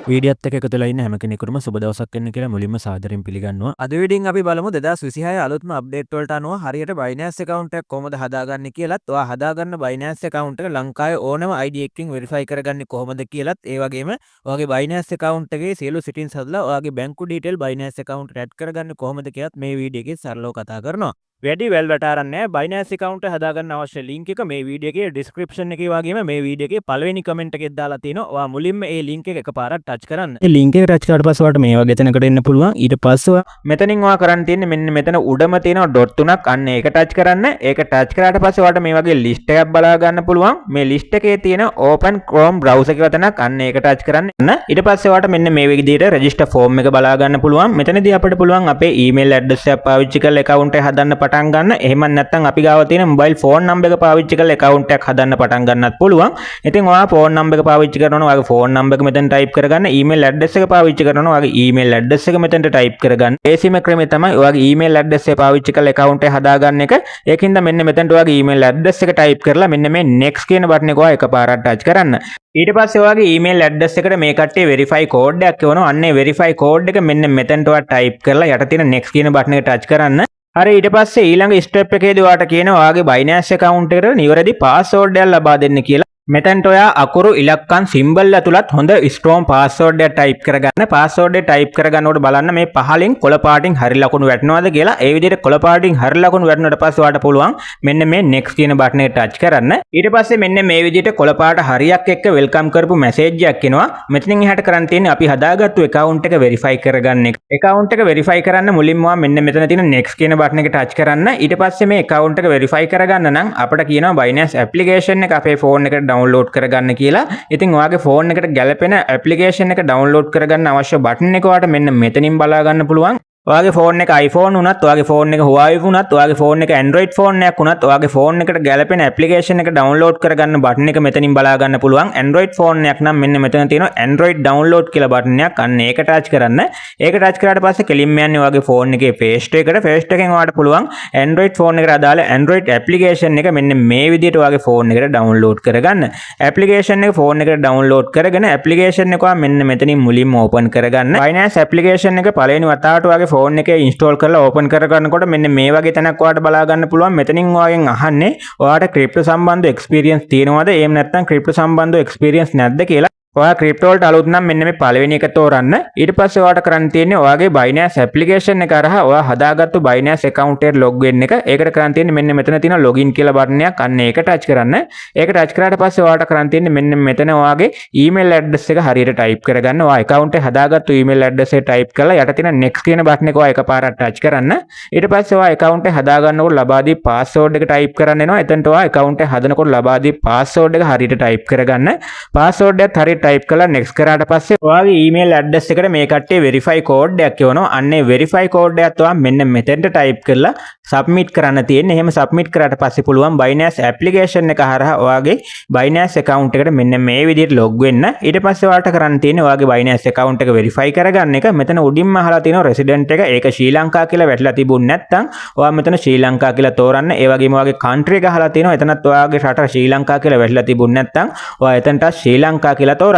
වීඩියෝත් එක්ක එකතු වෙලා ඉන්න හැම කෙනෙකුටම සුබ දවසක් වෙන්න කියලා මුලින්ම සාදරයෙන් පිළිගන්නවා. අද වීඩියෝෙන් අපි බලමු 2026 අලුත්ම අප්ඩේට් වලට අනුව හරියට Binance account එකක් කොහොමද හදාගන්නේ කියලාත්, ඔයා හදාගන්න Binance account එක ලංකාවේ ඕනම ID එකකින් verify කරගන්නේ කොහොමද කියලාත්, ඒ වගේම ඔයාගේ Binance account එකේ සියලු settings හදලා ඔයාගේ බැංකු detail Binance account එකට add කරගන්නේ කොහොමද කියලාත් මේ වීඩියෝ එකේ සරලව කතා කරනවා. වැඩි වැල්වට ආරන්නේ Binance account එක හදාගන්න අවශ්‍ය link එක මේ වීඩියෝ එකේ description එකේ වගේම මේ වීඩියෝ එකේ පළවෙනි comment එකේ දාලා තියෙනවා. ඔයා මුලින්ම ඒ link එක එකපාරක් touch කරන්න. ඒ link එක touch කරාට පස්සේ ඔයාලට මේ වගේ තැනකට එන්න පුළුවන්. ඊට පස්සේ මෙතනින් ඔයා කරන්න තියෙන්නේ මෙන්න මෙතන උඩම තියෙන dot තුනක් අන්න ඒක touch කරන්න. ඒක touch කරාට පස්සේ ඔයාලට මේ වගේ list එකක් බලා ගන්න පුළුවන්. මේ list එකේ තියෙන open Chrome browser කියලා තැනක් අන්න ඒක touch කරන්න. ඊට පස්සේ ඔයාලට මෙන්න මේ විදිහට register form එක බලා ගන්න පුළුවන්. මෙතනදී අපිට පුළුවන් අපේ email address එක පාවිච්චි කරලා account එක හදන්න පටන් ගන්න. එහෙම නැත්නම් අපි ගාව තියෙන mobile phone number එක පාවිච්චි කරලා account එකක් හදන්න පටන් ගන්නත් පුළුවන්. ඉතින් ඔයා phone number එක පාවිච්චි කරනවා නම් ඔයාගේ phone number එක මෙතන type කරගන්න. email address එක පාවිච්චි කරනවා නම් ඔයාගේ email address එක මෙතනට type කරගන්න. ඒසිම ක්‍රමය තමයි ඔයාගේ email address එක පාවිච්චි කරලා account එක හදාගන්න එක. ඒකින්ද මෙන්න මෙතනට ඔයාගේ email address එක type කරලා මෙන්න මේ next කියන බටන් එක ඔයා එකපාරක් touch කරන්න. ඊට පස්සේ ඔයාගේ email address එකට මේ කට්ටිය verify code එකක් එවනවා. අන්නේ verify code එක මෙන්න මෙතනට ඔයා type කරලා යට තියෙන next කියන බටන් එක touch කරන්න. හරි ඊට පස්සේ ඊළඟ ස්ටෙප් එකේදී ඔයාට කියනවා ඔයාගේ Binance account එකට නිවැරදි password එකක් ලබා දෙන්න කියලා. මෙතනට ඔයා අකුරු ඉලක්කම් සිම්බල් ඇතුළත් හොඳ ස්ට්‍රෝං පාස්වර්ඩ් එකක් ටයිප් කරගන්න. පාස්වර්ඩ් එක ටයිප් කරගන්නකොට බලන්න මේ පහලින් කොළ පාටින් හරි ලකුණු වැටෙනවද කියලා. ඒ විදිහට කොළ පාටින් හරි ලකුණු වැටුණාට පස්සේ ඔයාට පුළුවන් මෙන්න මේ next කියන බටන් එක ටච් කරන්න. ඊට පස්සේ මෙන්න මේ විදිහට කොළ පාට හරියක් එක්ක වෙල්කම් කරපු මැසේජ් එකක් එනවා. මෙතනින් එහාට කරන්න තියෙන්නේ අපි හදාගත්තු account එක verify කරගන්න එක. account එක verify කරන්න මුලින්ම මෙන්න මෙතන තියෙන next කියන බටන් එක ටච් කරන්න. ඊට පස්සේ මේ account එක verify කරගන්න නම් අපිට කියනවා Binance application එක අපේ phone එකට download කරගන්න කියලා. ඉතින් ඔයාගේ phone එකට ගැලපෙන application එක download කරගන්න අවශ්‍ය button එක ඔයාලට මෙන්න මෙතනින් බලා ගන්න පුළුවන්. ඔයාගේ phone එක iPhone වුණත්, ඔයාගේ phone එක Huawei වුණත්, ඔයාගේ phone එක Android phone එකක් වුණත්, ඔයාගේ phone එකට ගැලපෙන application එක download කරගන්න button එක මෙතනින් බලා ගන්න පුළුවන්. Android phone එකක් නම් මෙන්න මෙතන තියෙනවා Android download කියලා button එකක්. අන්න ඒක touch කරන්න. ඒක touch කරාට පස්සේ කෙලින්ම යන්නේ ඔයාගේ phone එකේ Play Store එකට. Play Store එකෙන් ඔයාලට පුළුවන් Android phone එකට අදාළ Android application එක මෙන්න මේ විදිහට ඔයාගේ phone එකට download කරගන්න. application එක phone එකට download කරගෙන application එක ඔයා මෙන්න මෙතනින් මුලින්ම open කරගන්න. Binance application එක පළවෙනි වතාවට ඔයාගේ phone එකේ install කරලා open කරගන්නකොට මෙන්න මේ වගේ තැනක් ඔයාලට බලා ගන්න පුළුවන්. මෙතනින් ඔයාගෙන් අහන්නේ ඔයාලට crypto සම්බන්ධ experience තියෙනවද? එහෙම නැත්නම් crypto සම්බන්ධ experience නැද්ද කියලා. ඔයා ක්‍රිප්ටෝ වලට අලුත් නම් මෙන්න මේ පළවෙනි එක තෝරන්න. ඊට පස්සේ ඔයාට කරන්න තියෙන්නේ ඔයාගේ Binance application එක හරහා ඔයා හදාගත්තු Binance account එකට log වෙන්න එක. ඒකට කරන්න තියෙන්නේ මෙන්න මෙතන තියෙන login කියලා බටන් එකක්. අන්න ඒක touch කරන්න. ඒක touch කරාට පස්සේ ඔයාට කරන්න තියෙන්නේ මෙන්න මෙතන ඔයාගේ email address එක හරියට type කරගන්න. ඔයා account එක හදාගත්තු email address එක type කරලා යට තියෙන next කියන බටන් එක ඔයා එකපාරක් touch කරන්න. ඊට පස්සේ ඔයා account එක හදාගන්නකොට ලබා දී password එක type කරන්න එනවා. එතනට ඔයා account එක හදනකොට ලබා දී password එක හරියට type කරගන්න. password එකත් හරියට type කරලා next කරාට පස්සේ ඔයාගේ email address එකට මේ කට්ටිය verify code එකක් එවනවා. අන්නේ verify code එකත් ඔයා මෙන්න මෙතෙන්ට type කරලා submit කරන්න තියෙන්නේ. එහෙම submit කරාට පස්සේ පුළුවන් Binance application එක හරහා ඔයාගේ Binance account එකට මෙන්න මේ විදිහට log වෙන්න. ඊට පස්සේ ඔයාලට කරන්න තියෙන්නේ ඔයාගේ Binance account එක verify කරගන්න එක. මෙතන උඩින්ම අහලා තියෙනවා resident එක. ඒක ශ්‍රී ලංකා කියලා වැටලා තිබුණ නැත්නම් ඔයා මෙතන ශ්‍රී ලංකා කියලා තෝරන්න. ඒ වගේම ඔයාගේ country එක අහලා තියෙනවා. එතනත් ඔයාගේ රට ශ්‍රී ලංකා කියලා වැටලා තිබුණ නැත්නම් ඔයා එතනට ශ්‍රී ලංකා කියලා තෝරන්න.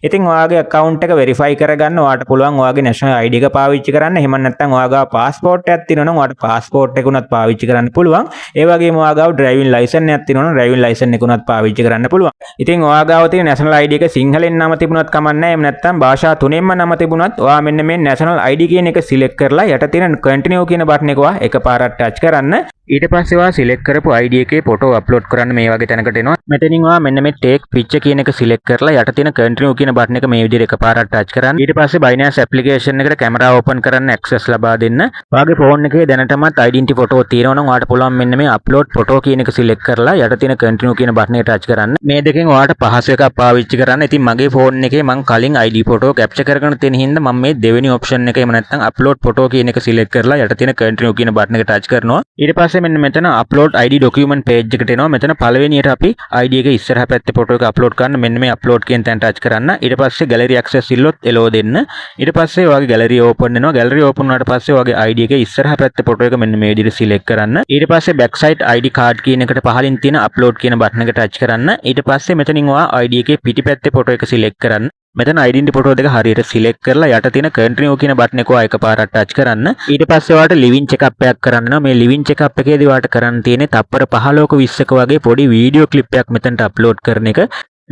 ඉතින් ඔයාගේ account එක verify කරගන්න ඔයාට පුළුවන් ඔයාගේ national ID එක පාවිච්චි කරන්න. එහෙම නැත්නම් ඔයාගේ passport එකක් තියෙනවා නම් ඔයාට passport එක උනත් පාවිච්චි කරන්න පුළුවන්. ඒ වගේම ඔයාගේ driving license එකක් තියෙනවා නම් driving license එක උනත් පාවිච්චි කරන්න පුළුවන්. ඉතින් ඔයාගාව තියෙන national ID එක සිංහලෙන් නම තිබුණත් කමක් නැහැ. එහෙම නැත්නම් භාෂා තුනෙන්ම නම තිබුණත් ඔයා මෙන්න මේ national ID කියන එක select කරලා යට තියෙන continue කියන බටන් එක ඔයා එකපාරක් touch කරන්න. ඊට පස්සේ ඔයා select කරපු ID එකේ photo upload කරන්න මේ වගේ තැනකට එනවා. මෙතනින් ඔයා මෙන්න මේ take picture කියන එක select කරලා යට තියෙන continue කියන බටන් එක මේ විදිහට එකපාරක් touch කරන්න. ඊට පස්සේ Binance application එකට camera open කරන්න access ලබා දෙන්න. ඔයාගේ phone එකේ දැනටමත් identity photo තියෙනවා නම් ඔයාට පුළුවන් මෙන්න මේ upload photo කියන එක select කරලා යට තියෙන continue කියන බටන් එක touch කරන්න. මේ දෙකෙන් ඔයාට පහසු එකක් පාවිච්චි කරන්න. ඉතින් මගේ phone එකේ මම කලින් ID photo capture කරගෙන තියෙන හින්දා මම මේ දෙවෙනි option එක එහෙම නැත්නම් upload photo කියන එක select කරලා යට තියෙන continue කියන බටන් එක touch කරනවා. ඊට පස්සේ මෙන්න මෙතන upload ID document page එකට එනවා. මෙතන පළවෙනියට අපි ID එක ඉස්සරහා පැත්තේ photo එක upload කරන්න. මෙන්න මේ upload කියන තැන touch කරන්න. ඊට පස්සේ gallery access ඉල්ලුවොත් එලෝ දෙන්න. ඊට පස්සේ ඔයාගේ gallery open වෙනවා. gallery open වුණාට පස්සේ ඔයාගේ ID එකේ ඉස්සරහා පැත්තේ photo එක මෙන්න මේ විදිහට select කරන්න. ඊට පස්සේ backside ID card කියන එකට පහලින් තියෙන upload කියන බටන් එක touch කරන්න. ඊට පස්සේ මෙතනින් ඔයා ID එකේ පිටිපැත්තේ photo එක select කරන්න. මෙතන ඩෙන්ටිටි ෆොටෝ දෙක හරියට සිලෙක්ට් කරලා යට තියෙන කන්ටිනියු කියන බටන් එක එකපාරට ටච් කරන්න. ඊට පස්සේ ඔයාලට ලිවින් චෙක්අප් එකක් කරන්න වෙනවා. මේ ලිවින් චෙක්අප් එකේදී ඔයාලට කරන්න තියෙන්නේ තප්පර 15ක 20ක වගේ පොඩි වීඩියෝ ක්ලිප් එකක් මෙතනට අප්ලෝඩ් කරන එක.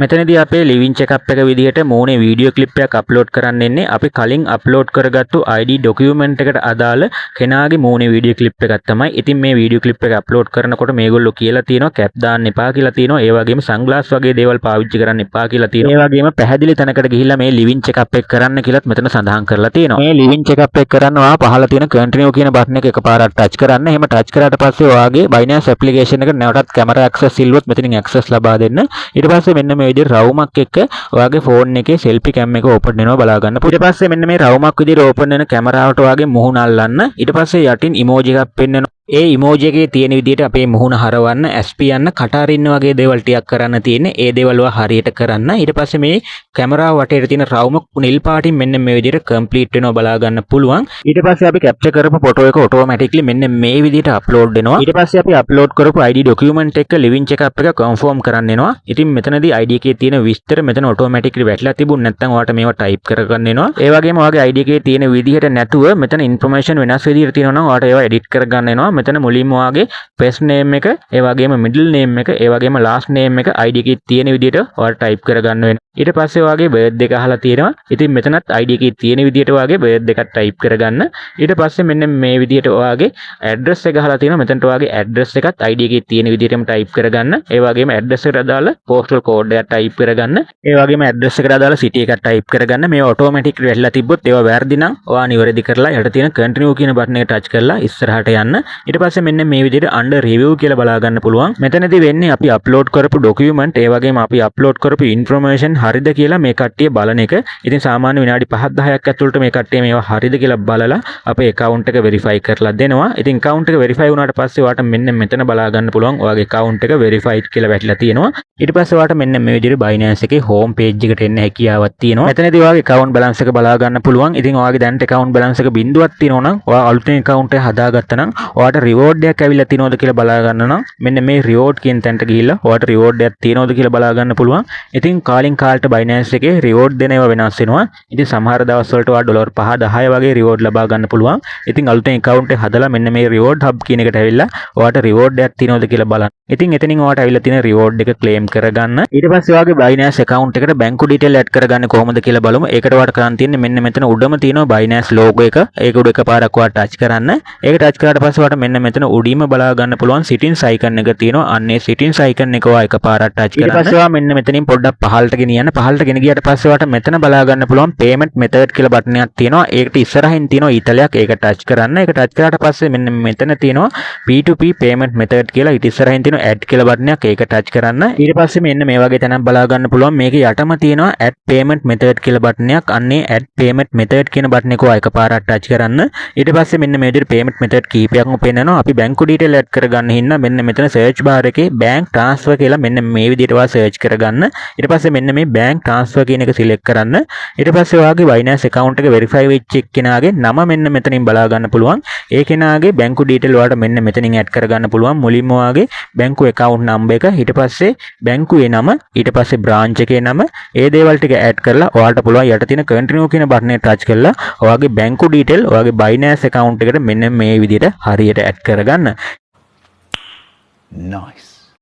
මෙතනදී අපේ ලිවින් චෙක්අප් එක විදිහට මූණේ වීඩියෝ ක්ලිප් එකක් අප්ලෝඩ් කරන්න එන්නේ අපි කලින් අප්ලෝඩ් කරගත්තු ID ડોකියුමන්ට් එකට අදාළ කෙනාගේ මූණේ වීඩියෝ ක්ලිප් එකක් තමයි. ඉතින් මේ වීඩියෝ ක්ලිප් එක අප්ලෝඩ් කරනකොට මේගොල්ලෝ කියලා තියෙනවා කැප් දාන්න එපා කියලා තියෙනවා. ඒ වගේම සන්ග්ලාස් වගේ දේවල් පාවිච්චි කරන්න එපා කියලා තියෙනවා. ඒ වගේම පැහැදිලි තැනකට ගිහිල්ලා මේ ලිවින් චෙක්අප් එක කරන්න කියලාත් මෙතන සඳහන් කරලා තියෙනවා. මේ ලිවින් චෙක්අප් එක කරන්න ඔයා පහළ තියෙන කන්ටිනියු කියන බටන් එක එකපාරට ටච් කරන්න. එහෙම ටච් කරාට පස්සේ ඔයාගේ Binance ඇප්ලිකේෂන් එකට නැවතත් කැමරා ඇක්සස් ඉල්ලුවොත් මෙතනින් ඇක්සස් ලබා දෙන්න. ඊට පස්සේ මෙන්න මේ විදිහට රවුමක් එක්ක ඔයාගේ ෆෝන් එකේ සෙල්ෆි කැම් එක ඕපන් වෙනවා බලා ගන්න. ඊට පස්සේ මෙන්න මේ රවුමක් විදිහට ඕපන් වෙන කැමරාවට ඔයාගේ මුහුණ අල්ලන්න. ඊට පස්සේ යටින් ඉමෝජි එකක් පෙන්වනවා. ඒ ඉමෝජි එකේ තියෙන විදිහට අපේ මුහුණ හරවන්න, SP යන්න, කට අරින්න වගේ දේවල් ටිකක් කරන්න තියෙන්නේ. ඒ දේවල් හරියට කරන්න. ඊට පස්සේ මේ කැමරාව වටේට තියෙන රවුම නිල් පාටින් මෙන්න මේ විදිහට කම්ප්ලීට් වෙනවා බලා ගන්න පුළුවන්. ඊට පස්සේ අපි කැප්චර් කරපු ෆොටෝ එක ඔටෝමැටික්ලි මෙන්න මේ විදිහට අප්ලෝඩ් වෙනවා. ඊට පස්සේ අපි අප්ලෝඩ් කරපු ID ડોකියුමන්ට් එක ලිවින් චෙක්අප් එක කන්ෆර්ම් කරන්න එනවා. ඉතින් මෙතනදී ID එකේ තියෙන විස්තර මෙතන ඔටෝමැටික්ලි වැටලා තිබුණ නැත්නම් ඔයාලට මේවා ටයිප් කරගන්න එනවා. ඒ වගේම ඔයාගේ ID එකේ තියෙන විදිහට නැතුව මෙතන ඉන්ෆර්මේෂන් වෙනස් විදිහට තියෙනවා නම් ඔයාලට ඒවා එඩිට් කරගන්න එනවා. මෙතන මුලින්ම ඔයාගේ ෆස්ට් නේම් එක, ඒ වගේම මිඩල් නේම් එක, ඒ වගේම ලාස්ට් නේම් එක ID එකේ තියෙන විදිහට ඔයාලට ටයිප් කරගන්න වෙනවා. ඊට පස්සේ ඔයාගේ බර්ත් එක අහලා තියෙනවා. ඉතින් මෙතනත් ID එකේ තියෙන විදිහට ඔයාගේ බර්ත් එකක් ටයිප් කරගන්න. ඊට පස්සේ මෙන්න මේ විදිහට ඔයාගේ ඇඩ්‍රස් එක අහලා තියෙනවා. මෙතනට ඔයාගේ ඇඩ්‍රස් එකත් ID එකේ තියෙන විදිහටම ටයිප් කරගන්න. ඒ වගේම ඇඩ්‍රස් එකට අදාළ පෝස්ටල් කෝඩ් එකක් ටයිප් කරගන්න. ඒ වගේම ඇඩ්‍රස් එකට අදාළ සිටි එකක් ටයිප් කරගන්න. මේ ඔටෝමැටික් වෙලා තිබ්බොත් ඒවා වැරදි නම් ඔයා නිවැරදි කරලා යට තියෙන කන්ටිනියු කියන බටන් එක ටච් කරලා ඉස්සරහට යන්න. ඊට පස්සේ මෙන්න මේ විදිහට අන්ඩර් රිවිව් කියලා බලා ගන්න පුළුවන්. මෙතනදී වෙන්නේ අපි අප්ලෝඩ් කරපු ડોකියුමන්ට් ඒ වගේම අපි අප්ලෝඩ් කරපු ඉන්ෆර්මේෂන් හරිද කියලා මේ කට්ටිය බලන එක. ඉතින් සාමාන්‍ය විනාඩි 5-10ක් ඇතුළත මේ කට්ටිය මේවා හරිද කියලා බලලා අපේ account එක verify කරලා දෙනවා. ඉතින් account එක verify වුණාට පස්සේ ඔයාලට මෙන්න මෙතන බලා ගන්න පුළුවන් ඔයාගේ account එක verified කියලා වැටලා තියෙනවා. ඊට පස්සේ ඔයාලට මෙන්න මේ විදිහට Binance එකේ home page එකට එන්න හැකියාවක් තියෙනවා. මෙතනදී ඔයාගේ account balance එක බලා ගන්න පුළුවන්. ඉතින් ඔයාගේ දැනට account balance එක බිඳුවක් තියෙනවා නම් ඔයා අලුතෙන් account එක හදාගත්තා නම් ඔයාට reward එකක් ඇවිල්ලා තියෙනවද කියලා බලා ගන්න නම් මෙන්න මේ reward කියන තැනට ගිහිල්ලා ඔයාට reward එකක් තියෙනවද කියලා බලා ගන්න පුළුවන්. ඉතින් කාලින් කාලට Binance එකේ reward දෙන ඒවා වෙනස් වෙනවා. ඉතින් සමහර දවස් වලට ඔයා ඩොලර් 5-10 වගේ reward ලබා ගන්න පුළුවන්. ඉතින් අලුතෙන් account එක හදලා මෙන්න මේ reward hub කියන එකට ඇවිල්ලා ඔයාට reward එකක් තියෙනවද කියලා බලන්න. ඉතින් එතනින් ඔයාට ඇවිල්ලා තියෙන reward එක claim කරගන්න. ඊට පස්සේ ඔයාගේ Binance account එකට බැංකු detail add කරගන්නේ කොහොමද කියලා බලමු. ඒකට ඔයාට කරන්න තියෙන්නේ මෙන්න මෙතන උඩම තියෙනවා Binance logo එක. ඒක උඩ එකපාරක් ඔයාට touch කරන්න. ඒක touch කරාට පස්සේ ඔයාට මෙන්න මෙතන උඩින්ම බලා ගන්න පුළුවන් settings icon එක තියෙනවා. අන්නේ settings icon එක ඔයා එකපාරක් touch කරන්න. ඊට පස්සේ ඔයා මෙන්න මෙතනින් පොඩ්ඩක් පහළට ගෙනියන්න. පහළට ගෙන ගියාට පස්සේ ඔයාට මෙතන බලා ගන්න පුළුවන් payment method කියලා බටන් එකක් තියෙනවා. ඒකට ඉස්සරහින් තියෙනවා ඊතලයක්. ඒක touch කරන්න. ඒක touch කරාට පස්සේ මෙන්න මෙතන තියෙනවා P2P payment method කියලා. ඊට ඉස්සරහින් තියෙනවා add කියලා බටන් එකක්. ඒක touch කරන්න. ඊට පස්සේ මෙන්න මේ වගේ තැනක් බලා ගන්න පුළුවන්. මේකේ යටම තියෙනවා add payment method කියලා බටන් එකක්. අන්නේ add payment method කියන බටන් එක ඔයා එකපාරක් touch කරන්න. ඊට පස්සේ මෙන්න මේ විදිහට payment method කීපයක්ම පෙන්නනවා. අපි බැංකු detail add කරගන්න හින්දා මෙන්න මෙතන search bar එකේ bank transfer කියලා මෙන්න මේ විදිහට ඔයා search කරගන්න. ඊට පස්සේ මෙන්න මේ bank transfer කියන එක select කරන්න. ඊට පස්සේ ඔයාගේ Binance account එක verify වෙච්ච එක්කෙනාගේ නම මෙන්න මෙතනින් බලා ගන්න පුළුවන්. ඒ කෙනාගේ බැංකු detail ඔයාලට මෙන්න මෙතනින් add කරගන්න පුළුවන්. මුලින්ම ඔයාගේ බැංකු account number එක, ඊට පස්සේ බැංකුවේ නම, ඊට පස්සේ branch එකේ නම, ඒ දේවල් ටික add කරලා ඔයාලට පුළුවන් යට තියෙන continue කියන බටන් එක touch කරලා ඔයාගේ බැංකු detail ඔයාගේ Binance account එකට මෙන්න මේ විදිහට හරියට add කරගන්න. Nice.